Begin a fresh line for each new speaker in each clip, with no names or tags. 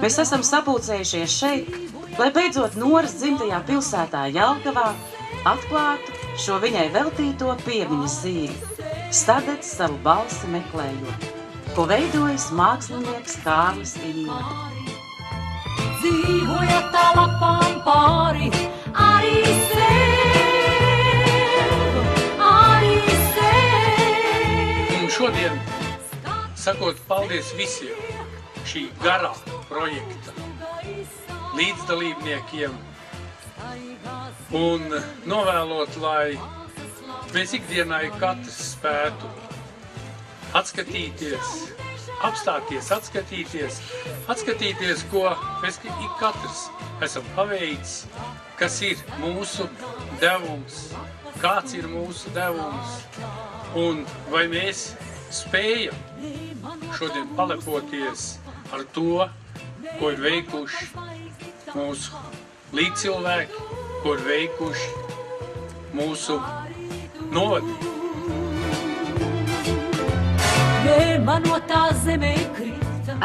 Mēs esam sapulcējušies šeit, lai beidzot Noras dzimtajā pilsētā Jelgavā atklātu šo viņai veltīto piemiņas zīmi, Stadets savu balsi meklējot, ko veidojis mākslinieks Kārlis Īle.
Dzīvoja tā lapām pāri, arī sev.
Un šodien, sakot paldies visiem šī garā projekta līdzdalībniekiem un novēlot, lai mēs ikdienai katrs spētu atskatīties, apstāties, atskatīties, ko mēs ik katrs esam paveicis, kas ir mūsu devums, kāds ir mūsu devums, un vai mēs spējam šodien palepoties ar to, ko ir veikuši mūsu līdzcilvēki, ko ir veikuši mūsu novadi.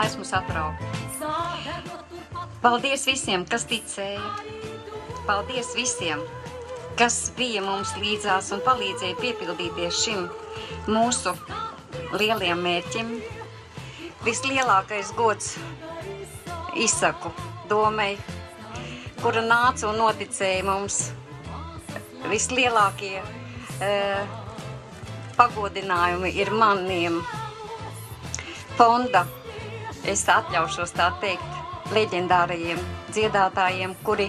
Esmu satraukta. Paldies visiem, kas ticēja. Paldies visiem, kas bija mums līdzās un palīdzēja piepildīties šim mūsu lieliem mērķim. Vislielākais gods izsaku Domei, kura nāca un noticēja mums. Vislielākie pagodinājumi ir maniem fonda, es atļaušos tā teikt, leģendārajiem dziedātājiem, kuri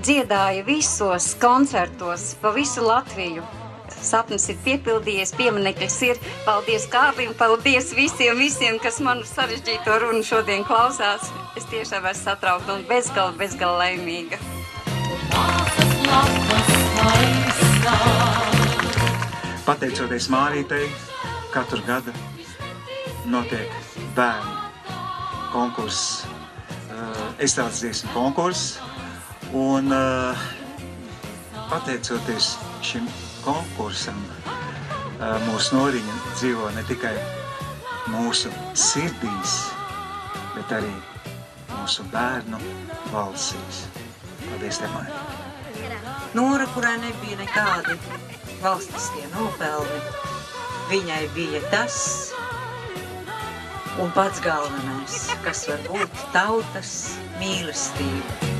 dziedāja visos koncertos pa visu Latviju. Sapnis ir piepildījies, piemineklis ir. Paldies Kārlim, paldies visiem, kas manu sarežģīto runu šodien klausās. Es tiešām esmu satraukta un bezgala laimīga.
Pateicoties Mārītei, katru gadu notiek bērnu konkurss, estrādes dziesmu konkurss, un pateicoties šim konkursam, mūsu Noriņa dzīvo ne tikai mūsu sirdīs, bet arī mūsu bērnu balsīs. Paldies, Temai!
Nora, kurai nebija nekādi valstiskie nopelni, viņai bija tas un pats galvenais, kas var būt tautas mīlestība.